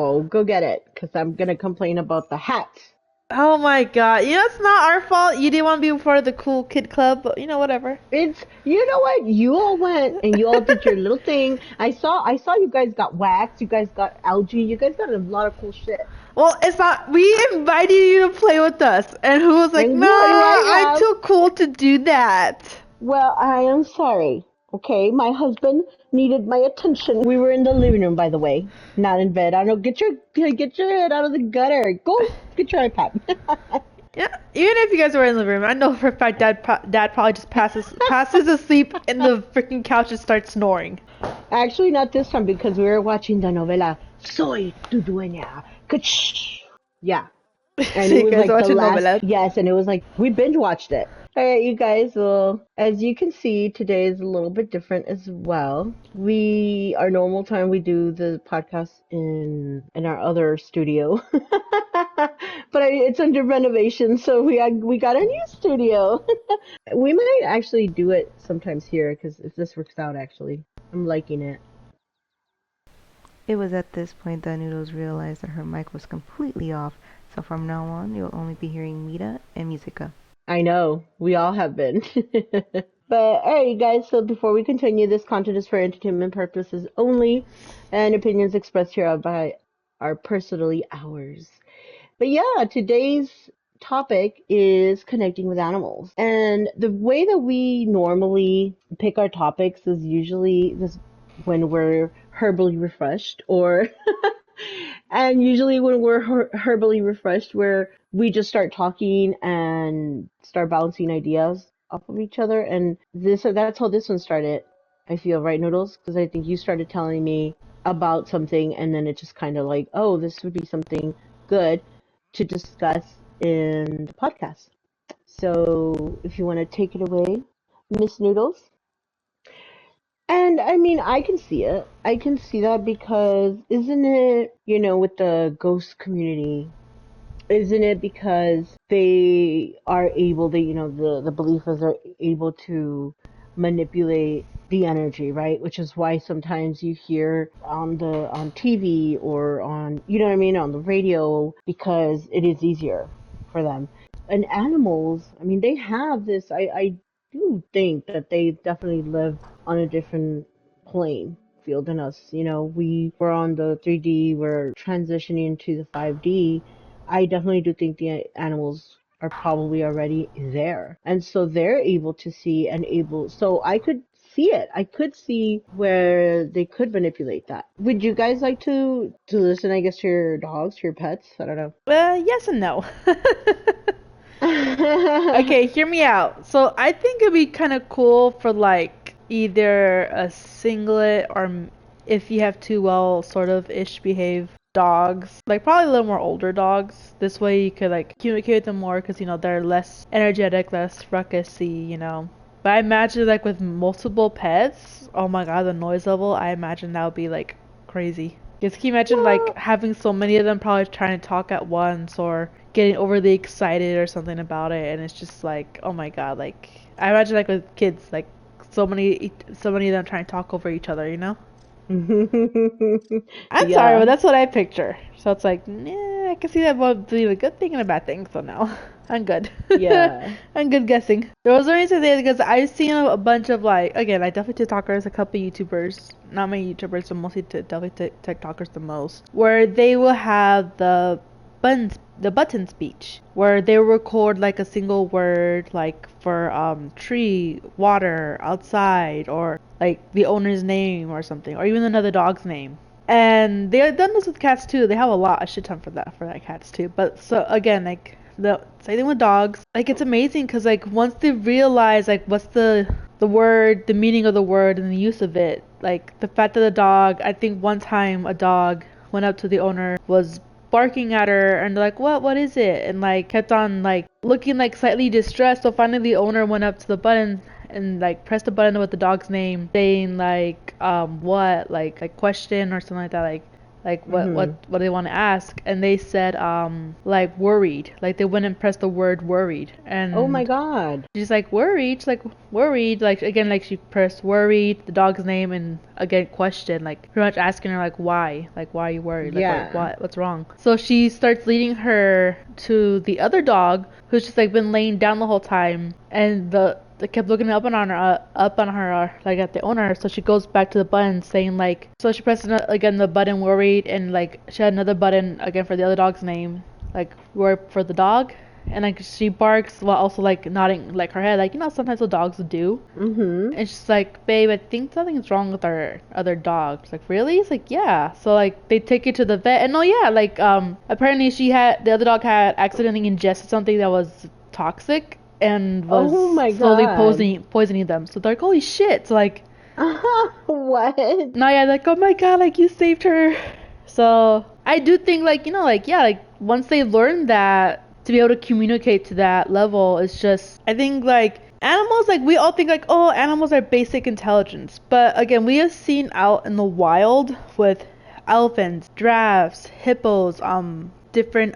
So go get it, because I'm going to complain about the hats. Oh my god. You know, it's not our fault. You didn't want to be part of the cool kid club, but whatever. You know what? You all went and you all did your little thing. I saw you guys got wax, you guys got algae, you guys got a lot of cool shit. Well, it's not. We invited you to play with us, and who was like, And "Nah, what do I I'm have? too cool to do that." Well, I am sorry. Okay, my husband needed my attention. We were in the living room, by the way, not in bed. I don't know. Get your head out of the gutter. Go get your iPad. Yeah, even if you guys were in the room, I know for a fact Dad probably just passes asleep in the freaking couch and starts snoring. Actually, not this time because we were watching the novela Soy tu dueña. Ka-ch-ch. Yeah. And So it you was guys like the watching last, novelas? yes, and it was like we binge watched it. All right, you guys. Well, as you can see, today is a little bit different as well. Our normal time, we do the podcast in our other studio, but it's under renovation, so we got a new studio. We might actually do it sometimes here because if this works out, actually, I'm liking it. It was at this point that Noodles realized that her mic was completely off, so from now on you'll only be hearing Mita and Musica. I know, we all have been. But alright, you guys, so before we continue, this content is for entertainment purposes only, and opinions expressed here are personally ours. But yeah, today's topic is connecting with animals. And the way that we normally pick our topics is usually this when we're herbally refreshed or and usually when we're herbally refreshed where we just start talking and start bouncing ideas off of each other, and that's how this one started. I feel, right, Noodles? Because I think you started telling me about something and then it just kind of like, oh, this would be something good to discuss in the podcast. So if you want to take it away, Miss Noodles. And I mean, I can see it. I can see that because isn't it, with the ghost community, isn't it because they are able, the believers are able to manipulate the energy, right? Which is why sometimes you hear on TV or on, you know what I mean, on the radio, because it is easier for them. And animals, I mean, they have this, I do think that they definitely live on a different plane field than us. We were on the 3D, we're transitioning to the 5D. I definitely do think the animals are probably already there. And so they're able to see so I could see it. I could see where they could manipulate that. Would you guys like to listen, I guess, to your dogs, to your pets? I don't know. Yes and no. Okay, hear me out. So I think it'd be kind of cool for like either a singlet or if you have two well sort of ish behave dogs, like probably a little more older dogs. This way you could like communicate with them more because they're less energetic, less ruckusy. But I imagine like with multiple pets, oh my god, the noise level, I imagine that would be like crazy. Because can you imagine like having so many of them probably trying to talk at once or getting overly excited or something about it, and it's just like, oh my god, like I imagine like with kids, like so many of them trying to talk over each other. I'm sorry, but that's what I picture. So it's like, I can see that both being a good thing and a bad thing. So now I'm good. Yeah. I'm good guessing. There was only today because I've seen a bunch of like, again, I definitely TikTokers, a couple YouTubers, not many YouTubers, but mostly definitely TikTokers the most, where they will have the button speech, where they record like a single word, like for tree, water, outside, or like the owner's name or something, or even another dog's name. And they've done this with cats too. They have a shit ton for that cats too. But so again, like the same thing with dogs. Like it's amazing because like once they realize like what's the word, the meaning of the word, and the use of it. Like the fact that the dog, I think one time a dog went up to the owner, was barking at her, and they're like, what is it? And like kept on like looking like slightly distressed. So finally the owner went up to the button and like pressed the button with the dog's name, saying like what, like question or something like that, like like Mhm. what they want to ask, and they said like worried, like they wouldn't press the word worried, Oh my and God. she's like worried, she's like worried, like again, like she pressed worried, the dog's name, and again question, like pretty much asking her like why are you worried, like Yeah. what's wrong. So she starts leading her to the other dog who's just like been laying down the whole time, and they kept looking up on her, like at the owner. So she goes back to the button, saying like, so she presses again the button worried, and like she had another button again for the other dog's name, like worried for the dog, and like she barks while also like nodding like her head, like sometimes what dogs do. Mhm. And she's like, babe, I think something's wrong with our other dog. She's like, really? It's like, yeah. So like they take her to the vet, and oh yeah, like apparently the other dog had accidentally ingested something that was toxic and was Oh my slowly God. poisoning them. So they're like, holy shit. So like What? now yeah, like, oh my god, like you saved her. So I do think like like yeah, like once they learn that, to be able to communicate to that level, it's just, I think like animals, like we all think like, oh, animals are basic intelligence, but again, we have seen out in the wild with elephants, giraffes, hippos, different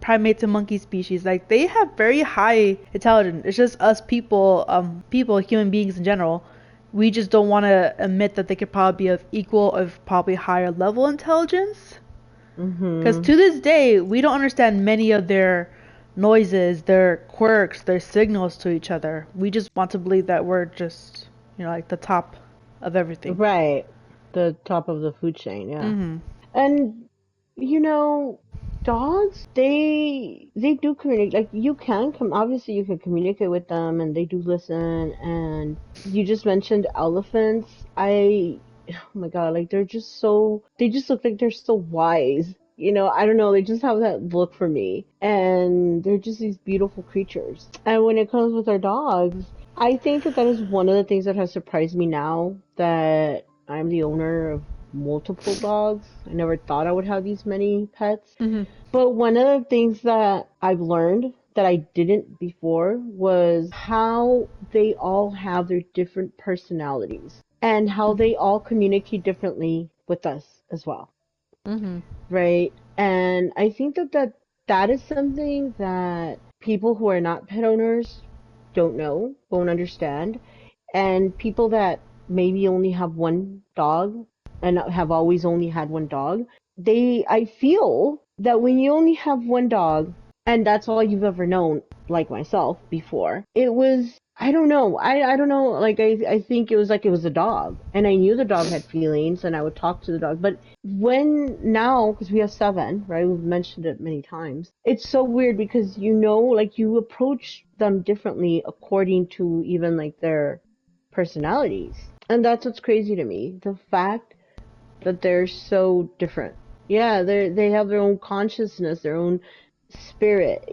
primates and monkey species, like they have very high intelligence. It's just us people, human beings in general, we just don't want to admit that they could probably be of equal, of probably higher level intelligence. Because Mhm. to this day, we don't understand many of their noises, their quirks, their signals to each other. We just want to believe that we're just, like the top of everything. Right. The top of the food chain, yeah. Mm-hmm. And you know, dogs, they do communicate. Like you can come, obviously you can communicate with them and they do listen. And you just mentioned elephants. Oh my God, like they just look like they're so wise. I don't know, they just have that look for me. And they're just these beautiful creatures. And when it comes with our dogs, I think that is one of the things that has surprised me now that I'm the owner of multiple dogs. I never thought I would have these many pets. Mm-hmm. But one of the things that I've learned that I didn't before was how they all have their different personalities and how they all communicate differently with us as well, Mm-hmm. right? And I think that is something that people who are not pet owners don't know, won't understand, and people that maybe only have one dog and have always only had one dog, I feel that when you only have one dog and that's all you've ever known, like myself before, it was, I don't know. I don't know. Like, I think it was like it was a dog. And I knew the dog had feelings and I would talk to the dog. But now, because we have seven, right? We've mentioned it many times. It's so weird because, like you approach them differently according to even like their personalities. And that's what's crazy to me. The fact that they're so different. Yeah, they have their own consciousness, their own spirit.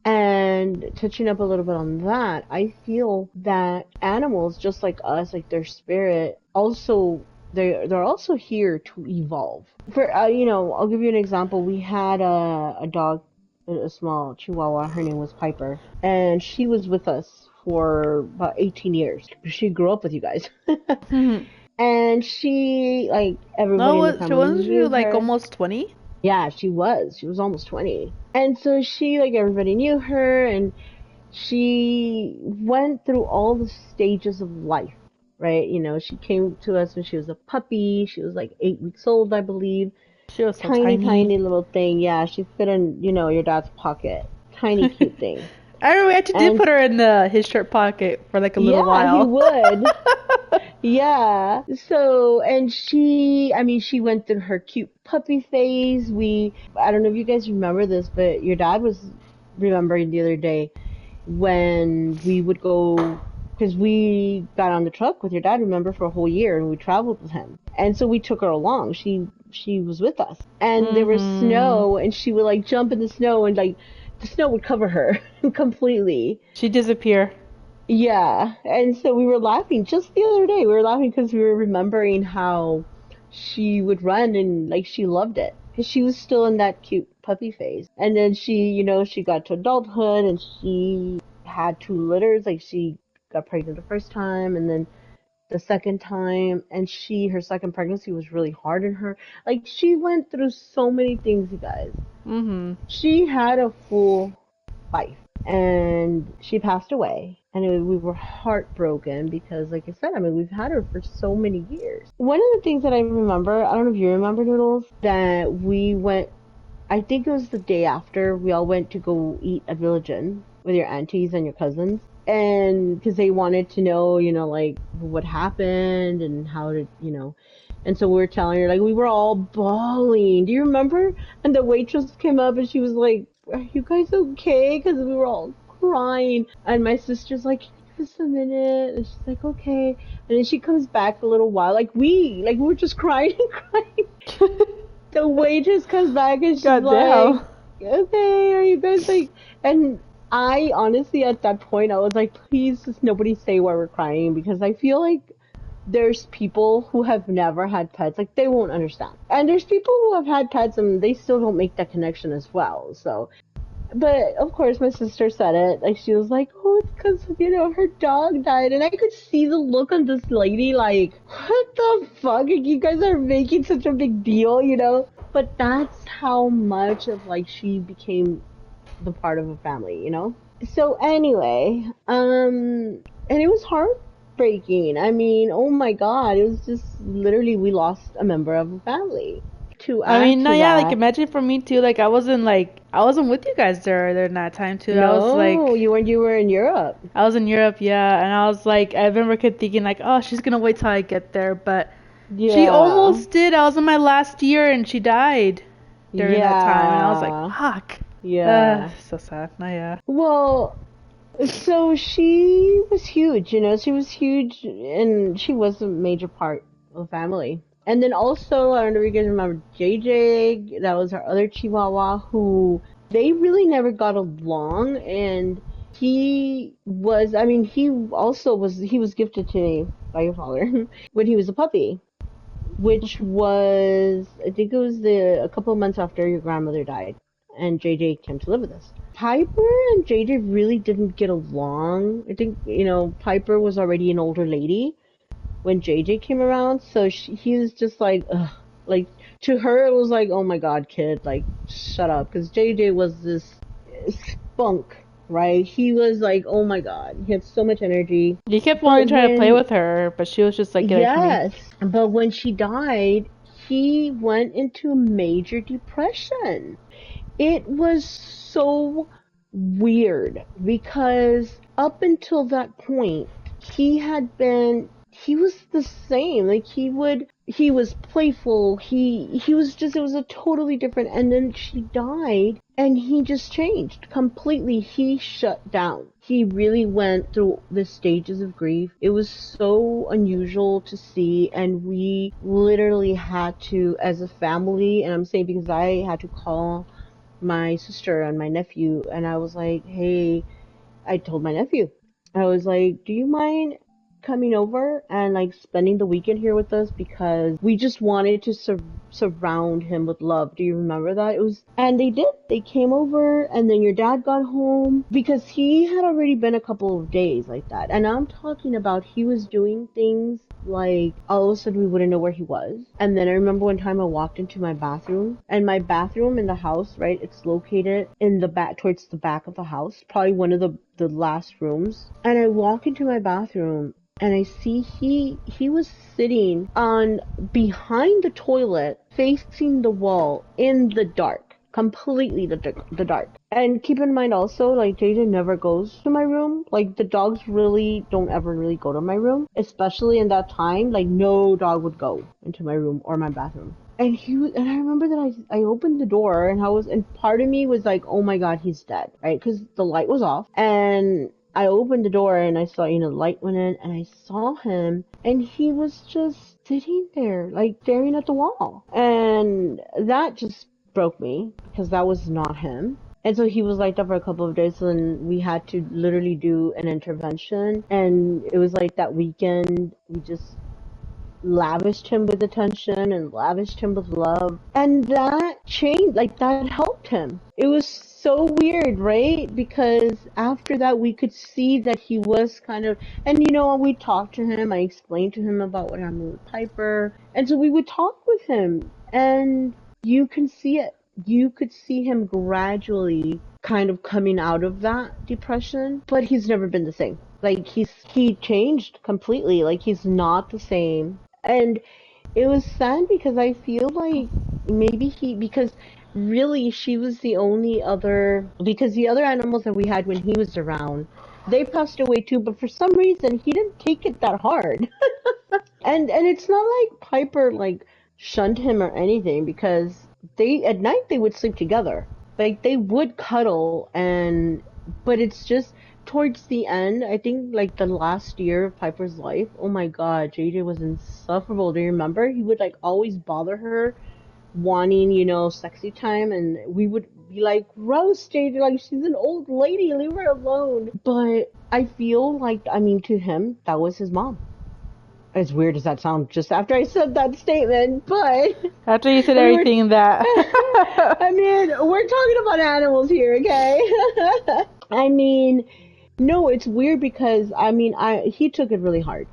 And touching up a little bit on that, I feel that animals, just like us, like their spirit, also they're also here to evolve. I'll give you an example. We had a dog, a small Chihuahua. Her name was Piper, and she was with us for about 18 years. She grew up with you guys. Mm-hmm. And she, like, No, everybody in the family wasn't she knew like her. almost 20? Yeah, she was. She was almost 20. And so she, like, everybody knew her, and she went through all the stages of life, right? She came to us when she was a puppy. She was like 8 weeks old, I believe. She was so Tiny, tiny. tiny little thing. Yeah, she fit in, your dad's pocket. Tiny, cute thing. I remember we actually did And put her in his shirt pocket for like a little yeah, he while. would. Yeah. So, and I mean, she went through her cute puppy phase. I don't know if you guys remember this, but your dad was remembering the other day when we would go, because we got on the truck with your dad, remember, for a whole year, and we traveled with him. And so we took her along. She was with us. And there was Mm-hmm. snow, and she would like jump in the snow, and like the snow would cover her completely. She disappeared. Yeah, and so we were laughing just the other day. We were laughing because we were remembering how she would run and like she loved it because she was still in that cute puppy phase. And then she got to adulthood and she had two litters. Like she got pregnant the first time and then the second time, and her second pregnancy was really hard on her. Like, she went through so many things, you guys. Mm-hmm. She had a full life, and she passed away, and we were heartbroken because, like I said, I mean, we've had her for so many years. One of the things that I remember, I don't know if you remember, Noodles, that we went, I think it was the day after, we all went to go eat at Village Inn with your aunties and your cousins. And because they wanted to know, like what happened and how to, And so we were telling her, like, we were all bawling. Do you remember? And the waitress came up and she was like, "Are you guys okay?" Because we were all crying. And my sister's like, "Can you give us a minute?" And she's like, "Okay." And then she comes back a little while. We were just crying and crying. The waitress comes back and she's like, "Okay, are you guys like?" And I honestly, at that point, I was like, please just nobody say why we're crying, because I feel like there's people who have never had pets, like they won't understand. And there's people who have had pets and they still don't make that connection as well. So, but of course my sister said it, like she was like, "Oh, it's because, her dog died." And I could see the look on this lady like, what the fuck? Like, you guys are making such a big deal, But that's how much of like she became the part of a family. So anyway, and it was heartbreaking. I mean, oh my God, it was just literally we lost a member of a family. To I add mean, no, to yeah, like that, imagine for me too. Like I wasn't with you guys during that time too. I was like, no, you were in Europe. I was in Europe, yeah, and I was like, I remember thinking like, oh, she's gonna wait till I get there, but she Yeah, almost did. I was in my last year and she died during that time, and I was like, fuck. yeah. So sad. No, yeah. Well, so she was huge, she was huge, and she was a major part of the family. And then also, I don't know if you guys remember JJ, that was our other Chihuahua, who they really never got along, and he was gifted to me by your father when he was a puppy, which was, I think it was a couple of months after your grandmother died, and JJ came to live with us. Piper and JJ really didn't get along. I think, Piper was already an older lady when JJ came around, so he was just like, ugh. Like, to her, it was like, "Oh my God, kid, like, shut up." Because JJ was this spunk, right? He was like, oh my God, he had so much energy. You kept wanting trying to play with her, but she was just like, get away from me. Yes, but when she died, he went into major depression. It was so weird because up until that point, he was the same. Like, he was playful. He was just, it was a totally different. And then she died and he just changed completely. He shut down. He really went through the stages of grief. It was so unusual to see, and we literally had to, as a family, and I'm saying because I had to call my sister and my nephew, and I was like, hey, I told my nephew, I was like, do you mind coming over and like spending the weekend here with us, because we just wanted to surround him with love. Do you remember that? And they did. They came over, and then your dad got home, because he had already been a couple of days like that. And I'm talking about, he was doing things like all of a sudden we wouldn't know where he was. And then I remember one time I walked into my bathroom, and my bathroom in the house, right, it's located in the back, towards the back of the house, probably one of the last rooms. And I walk into my bathroom and I see he was sitting on behind the toilet, facing the wall in the dark, completely the dark. And keep in mind also, like, JJ never goes to my room. Like, the dogs really don't ever really go to my room, especially in that time. Like, no dog would go into my room or my bathroom. And I remember that I opened the door, and part of me was like, oh my God, he's dead, right? Because the light was off, and I opened the door and I saw, the light went in, and I saw him, and he was just sitting there, like, staring at the wall. And that just broke me, because that was not him. And so he was like that for a couple of days, and we had to literally do an intervention. And it was like that weekend, we just lavished him with attention and lavished him with love. And that changed, like that helped him. It was so weird, right? Because after that, we could see that he was kind of, and we talked to him. I explained to him about what happened with Piper. And so we would talk with him, and you can see it. You could see him gradually kind of coming out of that depression, but he's never been the same. Like he changed completely. Like he's not the same. And it was sad because I feel like maybe because really she was the only other, because the other animals that we had when he was around, they passed away too, but for some reason he didn't take it that hard. And it's not like Piper like shunned him or anything, because they at night they would sleep together. Like they would cuddle, and but it's just towards the end, I think like the last year of Piper's life, oh my god, JJ was insufferable. Do you remember? He would like always bother her, wanting, sexy time, and we would be like, gross, JJ, like she's an old lady, leave her alone. But I feel like, I mean, to him, that was his mom. As weird as that sounds, just after I said that statement, but after you said everything that I mean, we're talking about animals here, okay? I mean, no, it's weird because I mean, he took it really hard,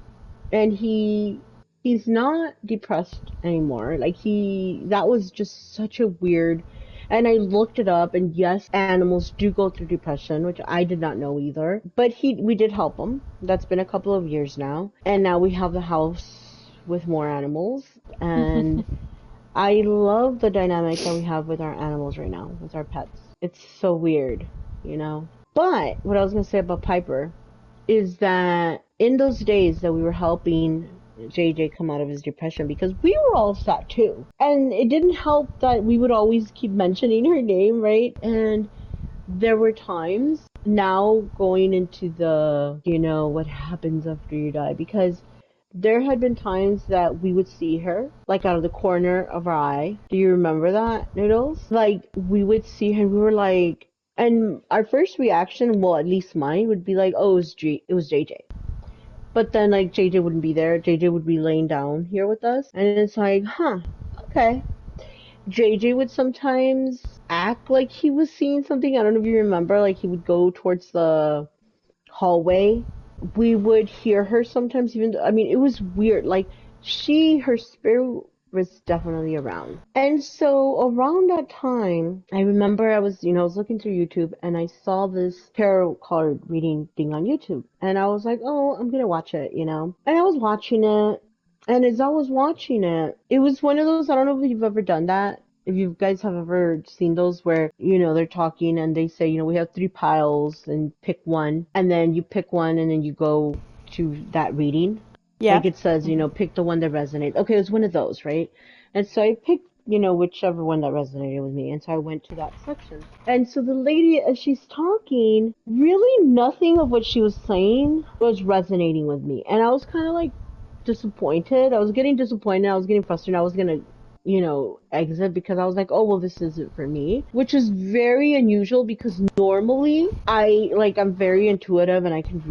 and he's not depressed anymore. Like that was just such a weird. And I looked it up, and yes, animals do go through depression, which I did not know either. But we did help him. That's been a couple of years now, and now we have the house with more animals, and I love the dynamic that we have with our animals right now, with our pets. It's so weird, But what I was gonna say about Piper is that in those days that we were helping JJ come out of his depression, because we were all sad too. And it didn't help that we would always keep mentioning her name, right? And there were times now going into the, what happens after you die, because there had been times that we would see her, like out of the corner of our eye. Do you remember that, Noodles? Like, we would see her and we were like, and our first reaction, well, at least mine, would be like, oh, it was JJ. But then, like, JJ wouldn't be there. JJ would be laying down here with us. And it's like, huh, okay. JJ would sometimes act like he was seeing something. I don't know if you remember. Like, he would go towards the hallway. We would hear her sometimes, even though, I mean, it was weird. Like, her spirit was definitely around. And so around that time, I remember I was looking through YouTube, and I saw this tarot card reading thing on YouTube, and I was like, oh, I'm gonna watch it, And I was watching it, and as I was watching it, it was one of those, I don't know if you've ever done that, if you guys have ever seen those where, they're talking and they say, we have 3 piles and pick one, and then you pick one and then you go to that reading. yeah. Like it says, pick the one that resonates. Okay, it was one of those, right? And so I picked, whichever one that resonated with me. And so I went to that section. And so the lady, as she's talking, really nothing of what she was saying was resonating with me. And I was kind of like disappointed. I was getting disappointed. I was getting frustrated. I was going to exit, because I was like, oh, well, this isn't for me, which is very unusual, because normally I'm very intuitive, and I can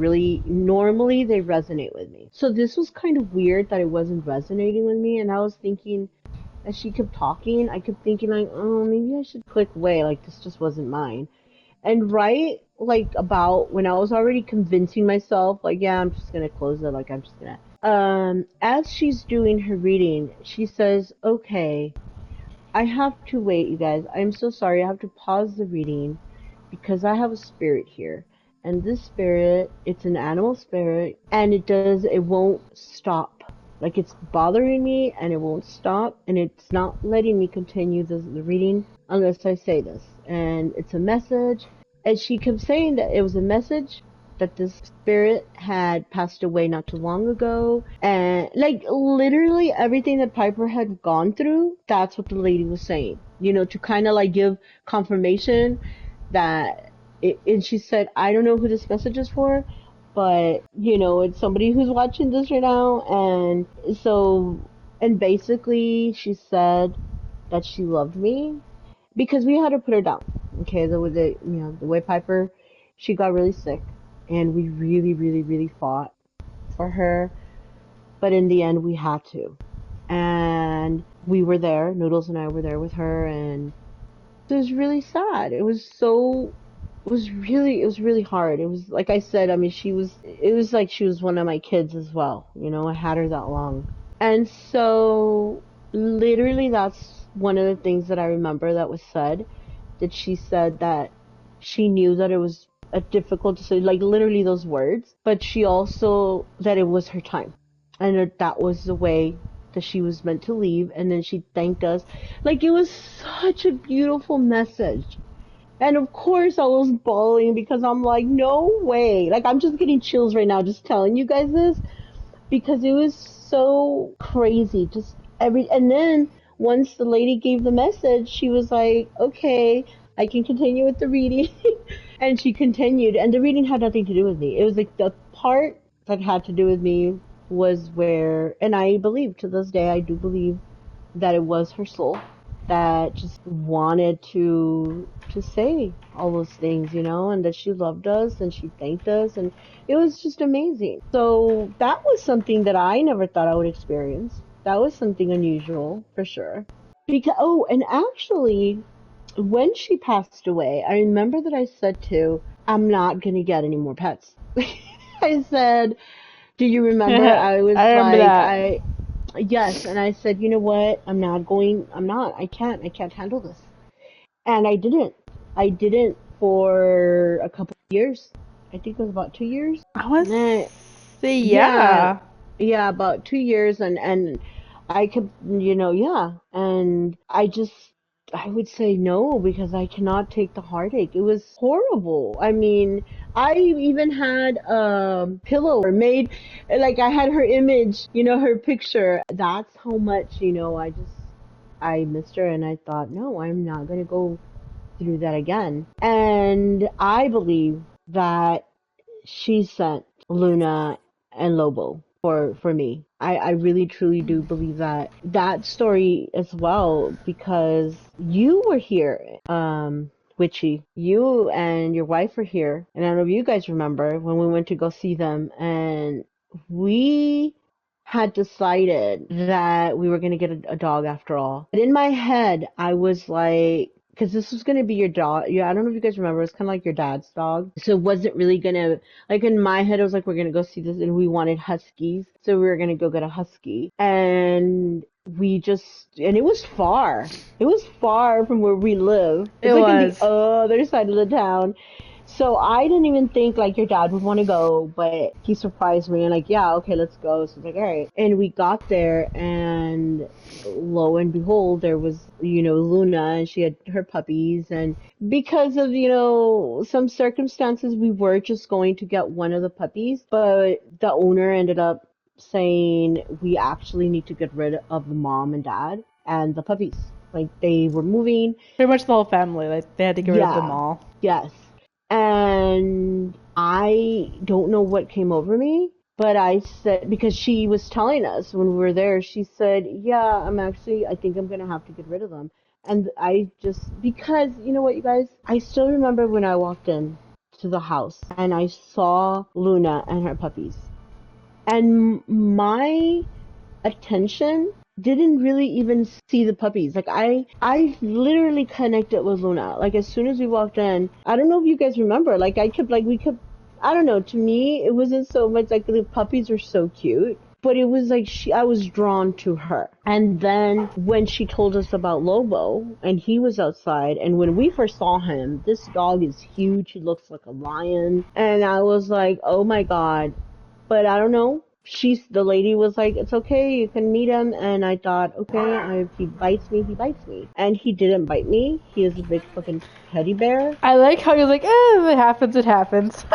normally they resonate with me. So this was kind of weird that it wasn't resonating with me. And I was thinking, as she kept talking, I kept thinking like, oh, maybe I should click away. Like, this just wasn't mine. And right, like, about when I was already convincing myself, like, yeah, I'm just gonna close it, like, I'm just gonna as she's doing her reading, she says, okay, I have to wait, you guys. I'm so sorry. I have to pause the reading because I have a spirit here. And this spirit, it's an animal spirit, and it won't stop. Like, it's bothering me, and it won't stop, and it's not letting me continue the reading unless I say this. And it's a message. And she kept saying that it was a message that this spirit had passed away not too long ago, and like literally everything that Piper had gone through, that's what the lady was saying, to kind of like give confirmation that and she said, I don't know who this message is for, but it's somebody who's watching this right now. And basically she said that she loved me, because we had to put her down. Okay, the way Piper, she got really sick, and we really, really, really fought for her. but in the end we had to. And we were there, Noodles and I were there with her, and it was really sad. It was really hard. It was like I said, I mean, it was like she was one of my kids as well. You know, I had her that long. And so literally that's one of the things that I remember that was said, that she said that she knew that it was a difficult decision, like literally those words, but she also, that it was her time and that was the way that she was meant to leave. And then she thanked us. Like, it was such a beautiful message. And of course I was bawling because I'm like, no way. Like, I'm just getting chills right now just telling you guys this, because it was so crazy. Just and then once the lady gave the message, she was like, okay, I can continue with the reading. And she continued, and the reading had nothing to do with me. It was like the part that had to do with me was where, and I believe to this day, I do believe that it was her soul that just wanted to say all those things, you know, and that she loved us and she thanked us, and it was just amazing. So that was something that I never thought I would experience. That was something unusual for sure. Because, oh, and actually, when she passed away, I remember that I said I'm not gonna get any more pets. I said, do you remember? I was I remember like, that. yes, and I said, you know what? I can't handle this. And I didn't. I didn't for a couple of years. I think it was about 2 years. I want to Eh, say yeah, yeah. yeah, about 2 years, and I could, you know, yeah, and I would say no because I cannot take the heartache. It was horrible. I mean, I even had a pillow made, like I had her image, you know, her picture. That's how much, you know, I missed her, and I thought, no, I'm not gonna go through that again. And I believe that she sent Luna and Lobo for me. I really truly do believe that story as well, because you were here, Witchy. You and your wife were here, and I don't know if you guys remember when we went to go see them, and we had decided that we were going to get a dog after all. But in my head, I was like, because this was going to be your dog. Yeah, I don't know if you guys remember. It's kind of like your dad's dog. So it wasn't really going to, like in my head, it was like, we're going to go see this, and we wanted huskies. So we were going to go get a husky. And and it was far. It was far from where we live. It It's like in the was. other side of the town. So I didn't even think like your dad would want to go, but he surprised me and like, yeah, okay, let's go. So I was like, all right. And we got there, and lo and behold, there was, you know, Luna, and she had her puppies. And because of, you know, some circumstances, we were just going to get one of the puppies, but the owner ended up saying we actually need to get rid of the mom and dad and the puppies. Like, they were moving. Pretty much the whole family. Like, they had to get rid of them Yeah. all. Yes. And I don't know what came over me, but I said, because she was telling us when we were there, she said, yeah, I think I'm going to have to get rid of them. And I just, because, you know what, you guys, I still remember when I walked in to the house and I saw Luna and her puppies. And my attention didn't really even see the puppies. Like, I literally connected with Luna. Like, as soon as we walked in, I don't know if you guys remember, like we kept, I don't know, to me it wasn't so much like the puppies were so cute, but it was like I was drawn to her. And then when she told us about Lobo and he was outside, and when we first saw him, this dog is huge, he looks like a lion, and I was like, oh my god. But I don't know. The lady was like, it's okay, you can meet him. And I thought, okay, if he bites me, he bites me. And he didn't bite me. He is a big fucking teddy bear. I like how you're like, if it happens, it happens.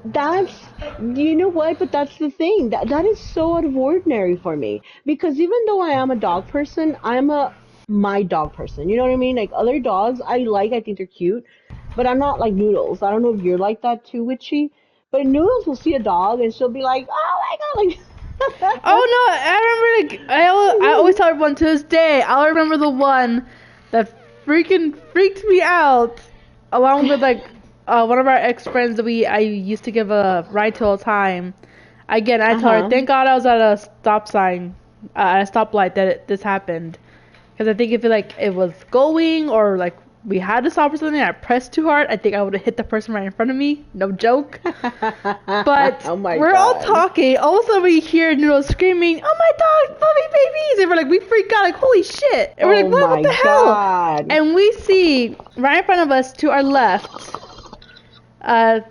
That's, you know what? But that's the thing. That is so out of ordinary for me. Because even though I am a dog person, my dog person. You know what I mean? Like, other dogs, I think they're cute. But I'm not like Noodles. I don't know if you're like that too, Witchy. But Noodles will see a dog and she'll be like, oh my god, like. Oh no, I remember. I always tell everyone to this day. I'll remember the one that freaking freaked me out, along with like one of our ex friends that I used to give a ride to all the time. Again, I told her, thank God I was at a stop sign, at a stoplight this happened. Because I think if it was going or like we had to stop or something, I pressed too hard, I think I would have hit the person right in front of me. No joke. But Oh my we're all God. talking. All of a sudden we hear Noodles screaming, "Oh my dog, puppy babies!" And we're like, we freak out, like, holy shit. And we're like, what the hell? God. And we see right in front of us to our left,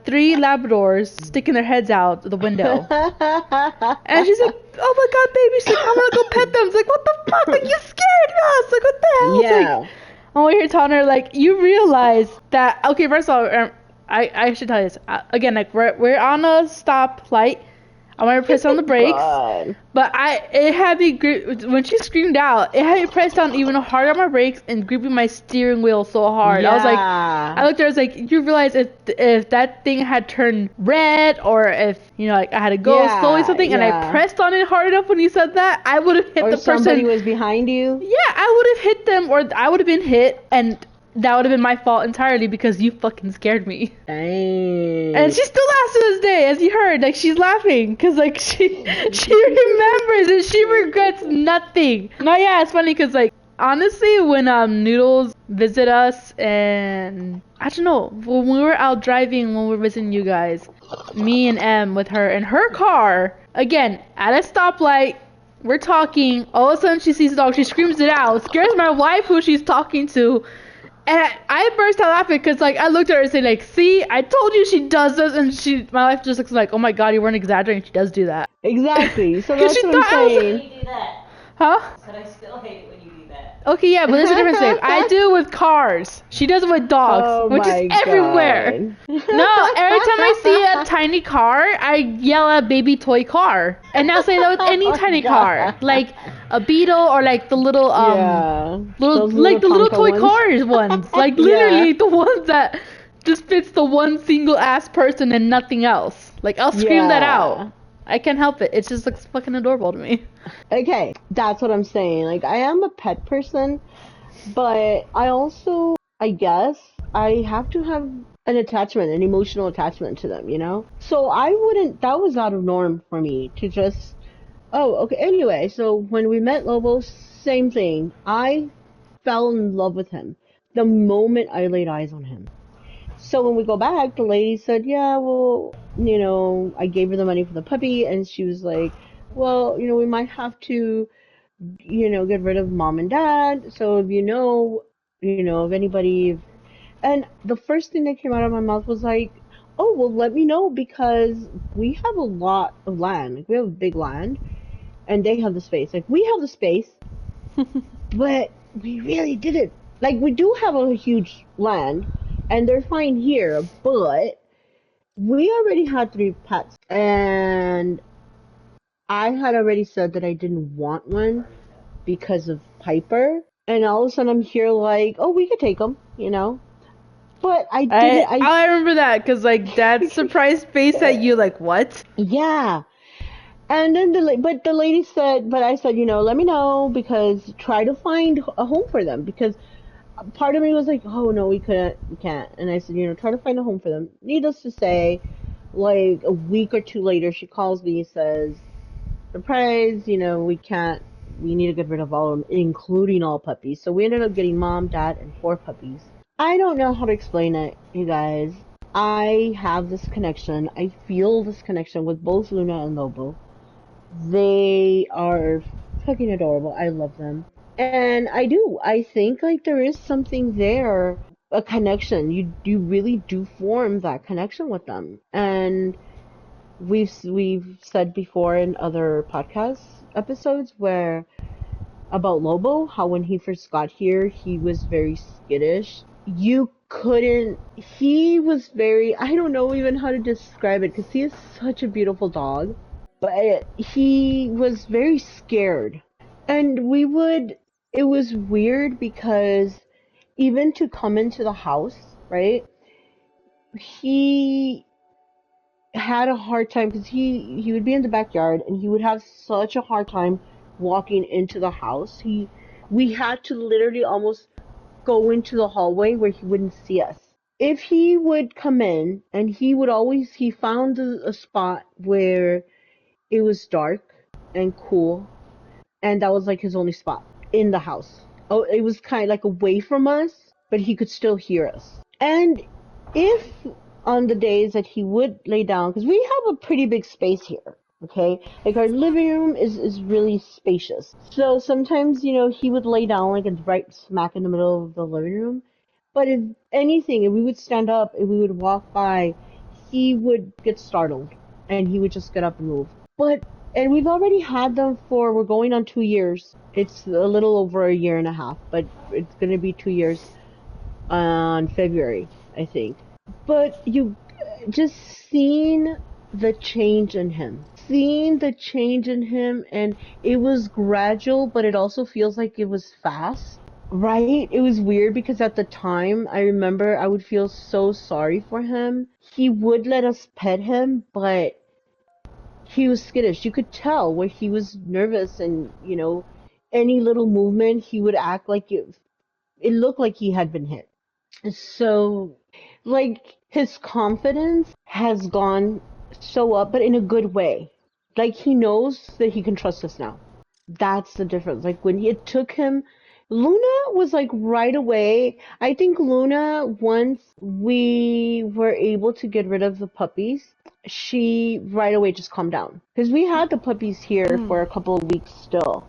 3 Labradors sticking their heads out the window. And she's like, "Oh my God, baby!" She's like, "I want to go pet them." It's like, what the fuck? Like, you scared us. Like, what the hell? It's Yeah. like, I'm over here telling her, like, you realize that, okay, first of all, I should tell you this. Again, like, we're on a stoplight. I want to press on the brakes. God. But it had me, when she screamed out, it had me press down even harder on my brakes and gripping my steering wheel so hard. Yeah. I was like, I looked at her, I was like, you realize if that thing had turned red or if, like I had to go slowly something and I pressed on it hard enough when you said that, I would have hit the person. Or somebody was behind you. Yeah, I would have hit them or I would have been hit and that would have been my fault entirely because you fucking scared me. Dang. And she still laughs to this day, as you heard. Like, she's laughing because, like, she remembers and she regrets nothing. No, yeah, it's funny because, like, honestly, when Noodles visit us and I don't know, when we were out driving when we were visiting you guys, me and Em with her in her car, again, at a stoplight, we're talking, all of a sudden she sees the dog, she screams it out, scares my wife who she's talking to. And I burst out laughing because, like, I looked at her and said, like, see, I told you she does this. And my wife just looks like, oh, my God, you weren't exaggerating. She does do that. Exactly. So that's what I'm saying. You do that. Huh? But I still hate it when you do that. Okay, yeah, but there's a difference, babe. I do it with cars. She does it with dogs, which is everywhere. No, every time I see a tiny car, I yell at baby toy car. And now say that with any tiny car. Like a Beetle or like the little, little toy cars ones. Like literally the ones that just fits the one single ass person and nothing else. Like I'll scream that out. I can't help it. It just looks fucking adorable to me. Okay, that's what I'm saying. Like, I am a pet person, but I also, I guess, I have to have an attachment, an emotional attachment to them, So that was out of norm for me to just, okay. Anyway, so when we met Lobo, same thing. I fell in love with him the moment I laid eyes on him. So when we go back, the lady said, yeah, well, I gave her the money for the puppy, and she was like, well, we might have to, get rid of mom and dad. So if if anybody, and the first thing that came out of my mouth was like, oh, well, let me know because we have a lot of land. Like, we have a big land, and they have the space. Like, we have the space, but we really didn't. Like, we do have a huge land, and they're fine here, but we already had 3 pets, and I had already said that I didn't want one because of Piper, and all of a sudden I'm here like, oh, we could take them, But I didn't. I remember that because, like, Dad's surprised face at you, like, what? Yeah. And then the lady said, but I said, let me know because try to find a home for them because part of me was like, oh no, we can't. And I said, try to find a home for them. Needless to say, like a week or 2 later, she calls me and says, surprise, we need to get rid of all of them, including all puppies. So we ended up getting mom, dad, and 4 puppies. I don't know how to explain it, you guys. I have this connection. I feel this connection with both Luna and Lobo. They are fucking adorable. I love them. And I think like there is something there, a connection. You really do form that connection with them. And we've said before in other podcast episodes where about Lobo, how when he first got here, he was very skittish. He was very, I don't know even how to describe it because he is such a beautiful dog, but he was very scared. And it was weird because even to come into the house, right, he had a hard time because he would be in the backyard and he would have such a hard time walking into the house. We had to literally almost go into the hallway where he wouldn't see us. If he would come in and he found a spot where it was dark and cool, and that was like his only spot in the house. Oh, it was kind of like away from us, but he could still hear us. And if on the days that he would lay down, because we have a pretty big space here, okay? Like our living room is really spacious. So sometimes, he would lay down like right smack in the middle of the living room. But if anything, if we would stand up, if we would walk by, he would get startled and he would just get up and move. And we've already had them we're going on 2 years. It's a little over a year and a half, but it's going to be 2 years on February, I think. But you just seeing the change in him, and it was gradual, but it also feels like it was fast. Right? It was weird because at the time, I remember I would feel so sorry for him. He would let us pet him, but he was skittish. You could tell where he was nervous and, any little movement, he would act like it looked like he had been hit. So, like, his confidence has gone so up, but in a good way. Like, he knows that he can trust us now. That's the difference. Like, when it took him, Luna was like right away. I think Luna, once we were able to get rid of the puppies, she right away just calmed down. Because we had the puppies here for a couple of weeks still.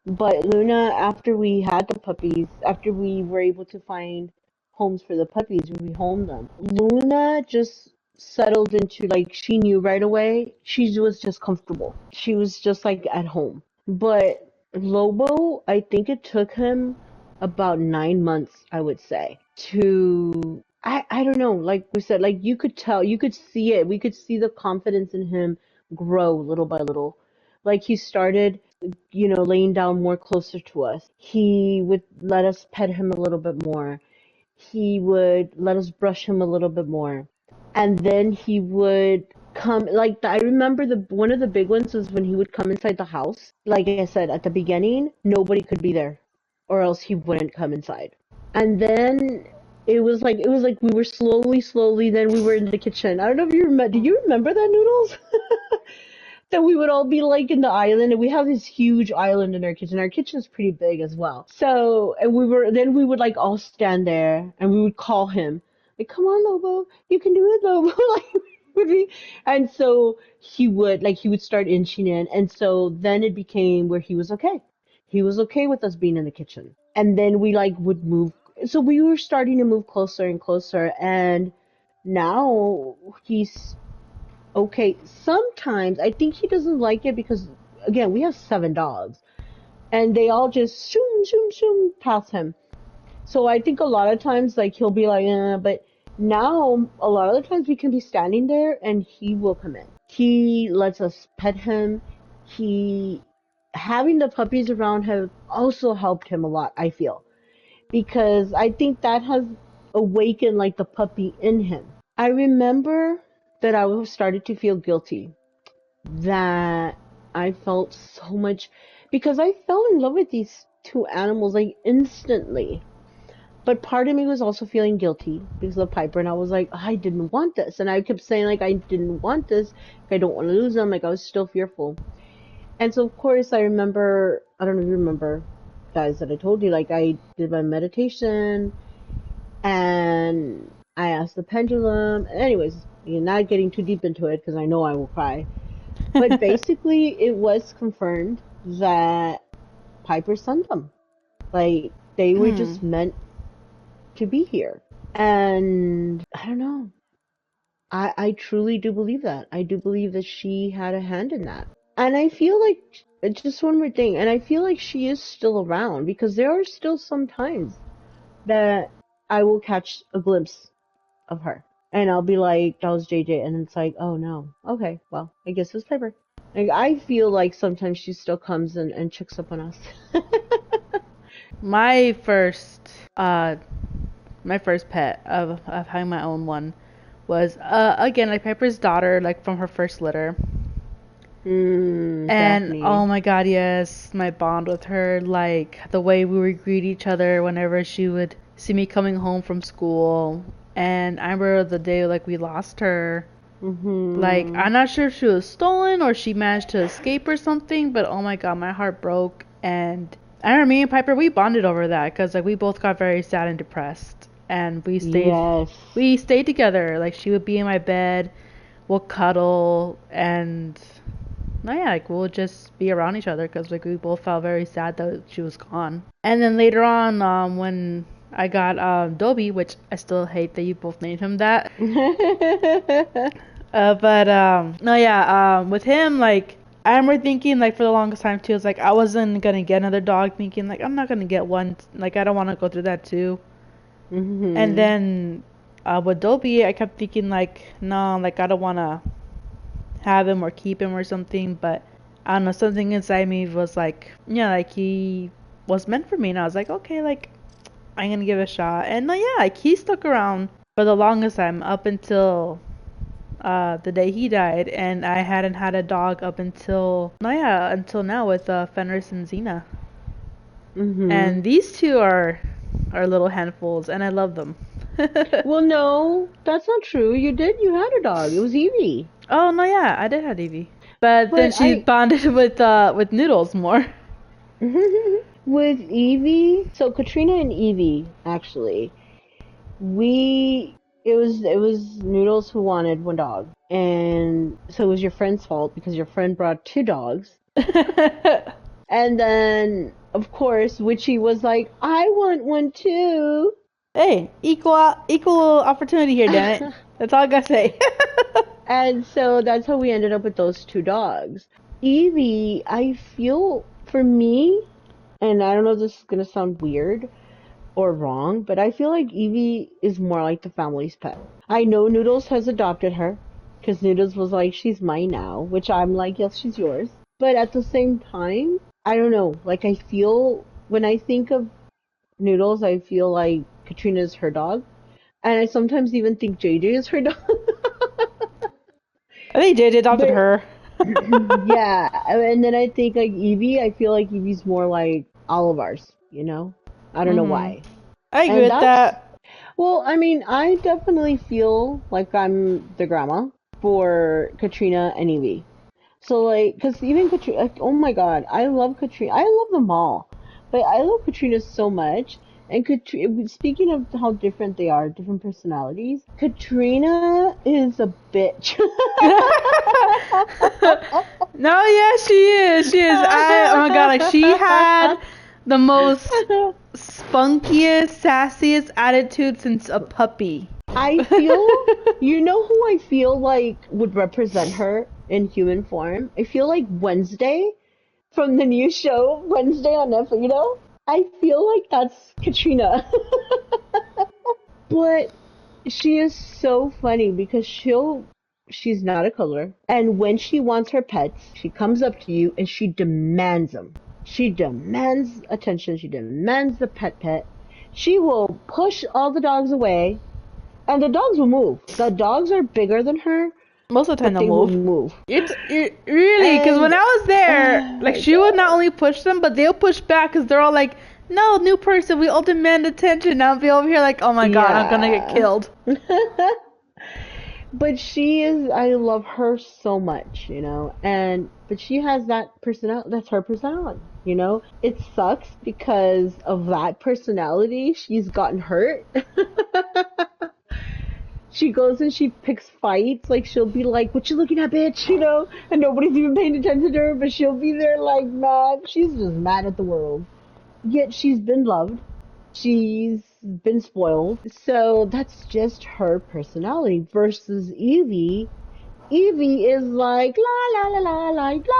But Luna, after we had the puppies, after we were able to find homes for the puppies, we rehomed them. Luna just settled into, like, she knew right away. She was just comfortable. She was just like at home. But Lobo, I think it took him about 9 months, I would say, to I don't know, like we said, like you could tell, you could see it. We could see the confidence in him grow little by little. Like he started, laying down more closer to us. He would let us pet him a little bit more. He would let us brush him a little bit more. And then he would come, like, I remember one of the big ones was when he would come inside the house. Like I said, at the beginning, nobody could be there, or else he wouldn't come inside. And then it was like we were slowly, then we were in the kitchen. I don't know if you remember, do you remember that, Noodles? That we would all be like in the island, and we have this huge island in our kitchen. Our kitchen is pretty big as well. So, and we would like all stand there and we would call him, like, come on, Lobo, you can do it, Lobo. Like, would be, and so he would start inching in. And so then it became where he was okay. He was okay with us being in the kitchen. And then we like would move. So we were starting to move closer and closer. And now he's okay. Sometimes I think he doesn't like it because, again, we have 7 dogs and they all just shoom, shoom, shoom past him. So I think a lot of times, like, he'll be like, but now a lot of the times we can be standing there and he will come in. He lets us pet him. Having the puppies around have also helped him a lot, I feel, because I think that has awakened like the puppy in him. I remember that I started to feel guilty, that I felt so much because I fell in love with these two animals like instantly. But part of me was also feeling guilty because of Piper, and I was like, I didn't want this. And I kept saying, like, I didn't want this. I don't want to lose them. Like, I was still fearful. And so, of course, I remember, I don't know if you remember, guys, that I told you, like, I did my meditation, and I asked the pendulum. Anyways, you're not getting too deep into it because I know I will cry. But basically, it was confirmed that Piper sent them. Like, they were just meant to be here. And I don't know. I truly do believe that. I do believe that she had a hand in that. And I feel like, just one more thing, and I feel like she is still around because there are still some times that I will catch a glimpse of her. And I'll be like, that was JJ. And it's like, oh no. Okay, well, I guess it's Piper. Like, I feel like sometimes she still comes and checks up on us. My first pet of having my own one was again like Piper's daughter, like from her first litter. And Daphne. oh my god, yes, my bond with her, like the way we would greet each other whenever she would see me coming home from school. And I remember the day like we lost her. Like, I'm not sure if she was stolen or she managed to escape or something, but oh my god, my heart broke. And I remember me and Piper, we bonded over that because like we both got very sad and depressed, and we stayed together. Like, she would be in my bed, we'll cuddle, and like we'll just be around each other because like we both felt very sad that she was gone. And then later on, when I got Dobby, which I still hate that you both named him that. With him, like, I remember thinking, like, for the longest time too, it's like I wasn't gonna get another dog, thinking like I'm not gonna get one, like I don't want to go through that too. And then with Dobby, I kept thinking like, no, like I don't want to have him or keep him or something, but I don't know, something inside me was like, yeah, like he was meant for me, and I was like, okay, like I'm gonna give it a shot. And like he stuck around for the longest time up until the day he died, and I hadn't had a dog up until now with Fenris and Xena. And these two are little handfuls, and I love them. Well, no, that's not true. You had a dog. It was Evie. Oh no, yeah, I did have Evie, but then she bonded with Noodles more. With Evie, so Katrina and Evie, actually, it was Noodles who wanted one dog, and so it was your friend's fault because your friend brought two dogs. And then, of course, Witchy was like, I want one too. Hey, equal opportunity here, damn it. That's all I gotta say. And so that's how we ended up with those two dogs. Evie, I feel, for me, and I don't know if this is gonna sound weird or wrong, but I feel like Evie is more like the family's pet. I know Noodles has adopted her, because Noodles was like, she's mine now, which I'm like, yes, she's yours. But at the same time, I don't know, like I feel, when I think of Noodles, I feel like Katrina's her dog, and I sometimes even think JJ is her dog. I think JJ adopted her. Yeah, and then I think like Evie, I feel like Evie's more like all of ours, you know? I don't know why. I agree with that. Well, I mean, I definitely feel like I'm the grandma for Katrina and Evie. So, like, because even Katrina, like, oh my god, I love Katrina. I love them all. But I love Katrina so much. And speaking of how different they are, different personalities, Katrina is a bitch. No, yeah, she is. Oh my god, like, she had the most spunkiest, sassiest attitude since a puppy. I feel, you know who I feel like would represent her in human form? I feel like Wednesday from the new show, Wednesday on Netflix, you know? I feel like that's Katrina. But she is so funny because she's not a cuddler. And when she wants her pets, she comes up to you and she demands them. She demands attention. She demands the pet. She will push all the dogs away, and the dogs will move. The dogs are bigger than her. Most of the time they will move. It really, because when I was there, like, she would not only push them, but they'll push back because they're all like, no, new person, we all demand attention. I'll be over here like, oh my god, I'm gonna get killed. But I love her so much, you know, but she has that personality, that's her personality, you know. It sucks because of that personality, she's gotten hurt. She goes and she picks fights, like she'll be like, what you looking at, bitch, you know, and nobody's even paying attention to her, but she'll be there like mad. She's just mad at the world. Yet she's been loved. She's been spoiled. So that's just her personality versus Evie. Evie is like, la la la la, like, la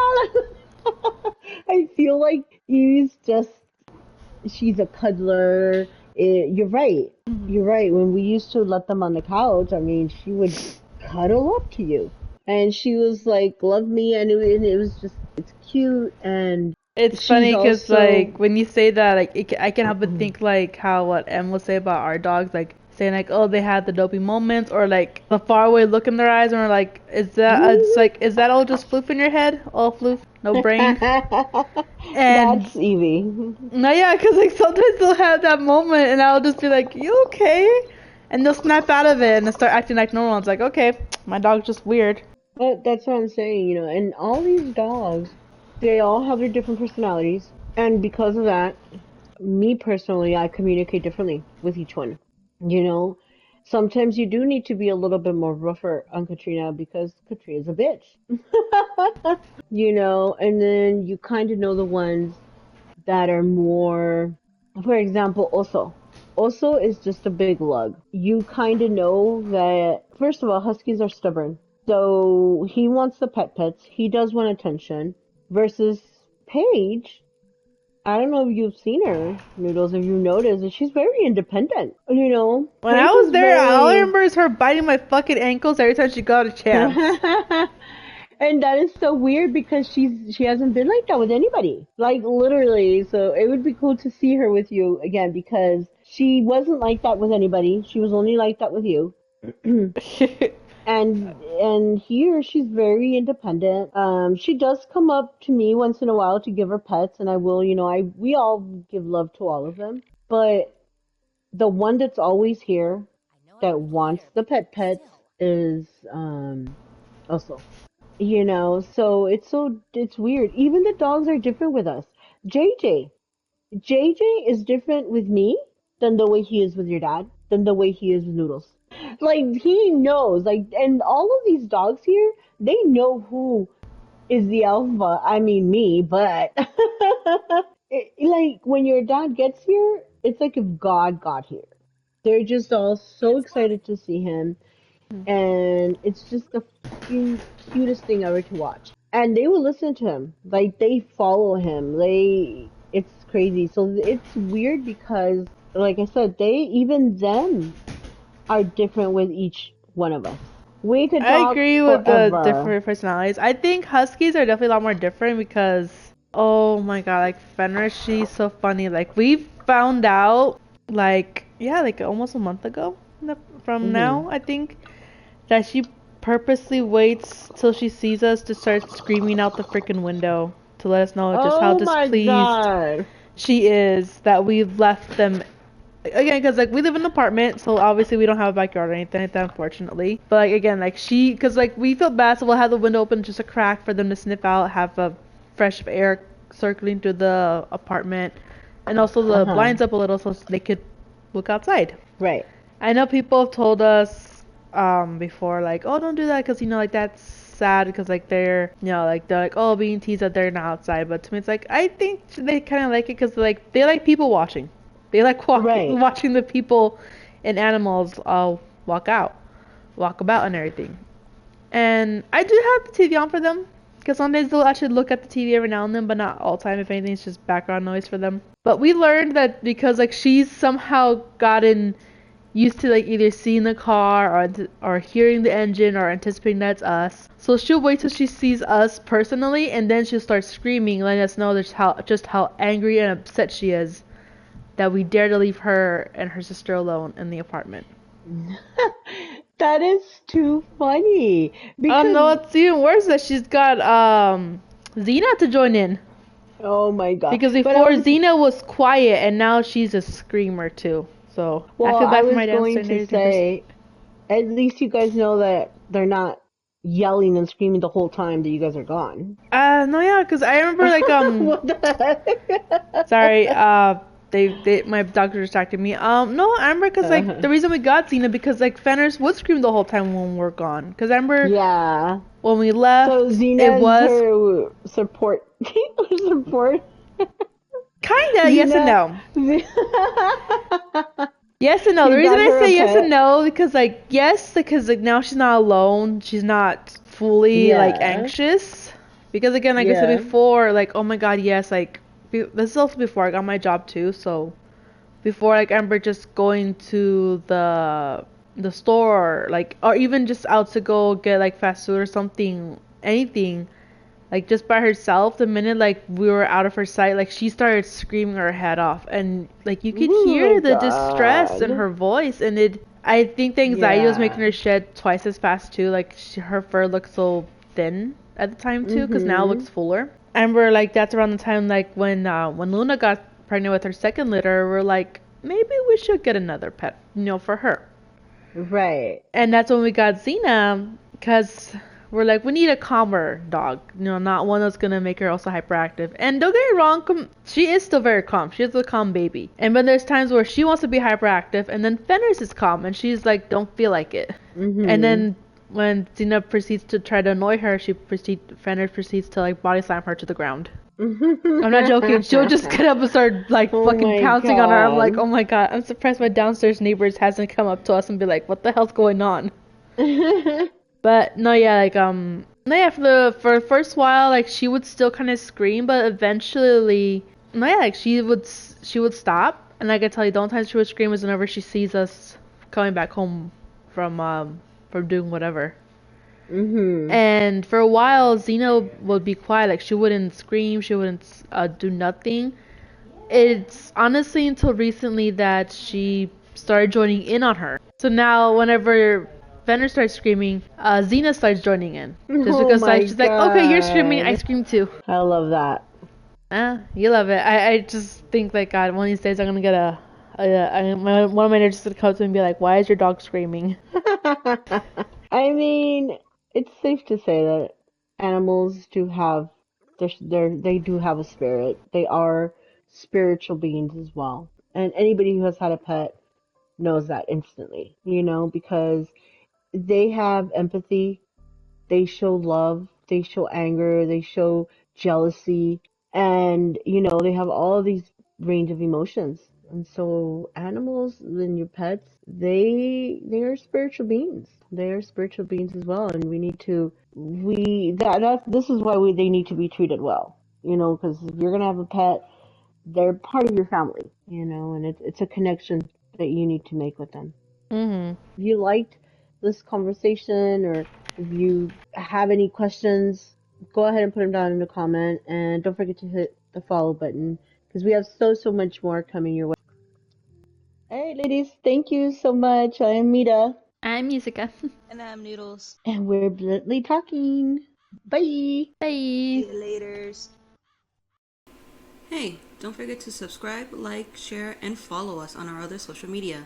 la. I feel like Evie's she's a cuddler. You're right. You're right. When we used to let them on the couch, I mean, she would cuddle up to you. And she was like, love me. And it was just, it's cute. And it's funny because, like, when you say that, like, I can help but think, like, how what Em will say about our dogs, like, saying, like, oh, they had the dopey moments, or, like, the faraway look in their eyes, and we're like, is that all just floof in your head? All floof? No brain? And that's Evie. No, yeah, because, like, sometimes they'll have that moment, and I'll just be like, you okay? And they'll snap out of it and they'll start acting like normal. It's like, okay, my dog's just weird. But that's what I'm saying, you know, and all these dogs, they all have their different personalities. And because of that, me personally, I communicate differently with each one. You know, sometimes you do need to be a little bit more rougher on Katrina because Katrina's a bitch. You know, and then you kind of know the ones that are more, for example, Oso. Oso is just a big lug. You kind of know that, first of all, Huskies are stubborn. So he wants the pets. He does want attention. Versus Paige, I don't know if you've seen her, Noodles, if you noticed, that she's very independent. You know, When Paige I was is there, all I very... remember is her biting my fucking ankles every time she got a chance. And that is so weird because she hasn't been like that with anybody. Like literally. So it would be cool to see her with you again because she wasn't like that with anybody. She was only like that with you. And here she's very independent. She does come up to me once in a while to give her pets, and I will, you know, we all give love to all of them. But the one that's always here that wants the pets is also. You know, so it's weird. Even the dogs are different with us. JJ. JJ is different with me than the way he is with your dad, than the way he is with Noodles. Like he knows, like, and all of these dogs here, they know who is the alpha. I mean me, but like when your dad gets here, it's like if God got here. They're just all so excited to see him, and it's just the fucking cutest thing ever to watch. And they will listen to him, like they follow him. It's crazy. So it's weird because, like I said, even them are different with each one of us. We could I talk agree with the forever. different personalities. I think Huskies are definitely a lot more different because, oh my god, like Fenris, she's so funny. Like we found out, like yeah, like almost a month ago from now, I think, that she purposely waits till she sees us to start screaming out the freaking window to let us know just how Oh my displeased god. she is that we've left them. Again, because like we live in an apartment, so obviously we don't have a backyard or anything like that, unfortunately. But like again, like because like we feel bad, so we'll have the window open just a crack for them to sniff out, have a fresh air circling through the apartment, and also the blinds up a little so they could look outside. Right. I know people have told us before, like, oh, don't do that because, you know, like that's sad because like they're, you know, like they're like, oh, being teased that they're not outside. But to me, it's like I think they kind of like it because like they like people watching. They like watching the people and animals all walk about and everything. And I do have the TV on for them because sometimes they'll actually look at the TV every now and then, but not all the time. If anything, it's just background noise for them. But we learned that because like she's somehow gotten used to like either seeing the car or hearing the engine or anticipating that's us. So she'll wait till she sees us personally, and then she'll start screaming, letting us know just how angry and upset she is that we dare to leave her and her sister alone in the apartment. That is too funny. Because No, it's even worse that she's got Xena to join in. oh my god. Because before Xena was quiet and now she's a screamer too. So well, I feel bad I for my was going to say, at least you guys know that they're not yelling and screaming the whole time that you guys are gone. No, yeah, because I remember like What the heck? sorry, my doctor distracted me. No, I remember because like the reason we got Xena because like Fenris would scream the whole time when we're gone. Because I remember when we left, so Xena it was her support. Support. Kinda, yes and no. Yes and no. The reason I say yes and no because like yes, because like now she's not alone. She's not fully like anxious. Because again, like I said before, like oh my god, yes, like this is also before I got my job too. So before like I remember just going to the store, like or even just out to go get like fast food or something, anything. Like just by herself, the minute like we were out of her sight, like she started screaming her head off, and like you could hear the distress in her voice, and I think the anxiety was making her shed twice as fast too. Like her fur looked so thin at the time too, because now it looks fuller. I remember like that's around the time like when Luna got pregnant with her second litter, we're like maybe we should get another pet, you know, for her. Right. And that's when we got Xena, because we're like, we need a calmer dog, not one that's gonna make her also hyperactive. And don't get me wrong, she is still very calm. She's a calm baby. And then there's times where she wants to be hyperactive, and then Fenris is calm, and she's like, don't feel like it. And then when Xena proceeds to try to annoy her, Fenris proceeds to like body slam her to the ground. I'm not joking. She'll just get up and start like fucking pouncing on her. I'm like, oh my god, I'm surprised my downstairs neighbors hasn't come up to us and be like, what the hell's going on? But no, yeah, like no, yeah, for the first while, like she would still kind of scream, but eventually, no, yeah, like she would stop, and like I tell you, the only time she would scream is whenever she sees us coming back home from doing whatever. And for a while, Xena would be quiet, like she wouldn't scream, she wouldn't do nothing. It's honestly until recently that she started joining in on her. So now, whenever Fenrir starts screaming, Xena starts joining in. Just because she's like, okay, you're screaming, I scream too. I love that. You love it. I just think like, God, one of these days I'm gonna get one of my neighbors is gonna come to me and be like, why is your dog screaming? I mean, it's safe to say that animals do have they do have a spirit. They are spiritual beings as well. And anybody who has had a pet knows that instantly, because they have empathy, they show love, they show anger, they show jealousy, and they have all these range of emotions. And so animals and your pets, they are spiritual beings. They are spiritual beings as well, and we need to we that this is why they need to be treated well. Because if you're gonna have a pet, they're part of your family. And it's a connection that you need to make with them. If you liked this conversation, or if you have any questions, go ahead and put them down in the comment, and don't forget to hit the follow button, because we have so much more coming your way. All right, ladies, thank you so much. I am Mita, I'm Musica. And I'm Noodles. and we're bluntly talking. Bye. Bye. See you laters. Hey, don't forget to subscribe, like, share, and follow us on our other social media.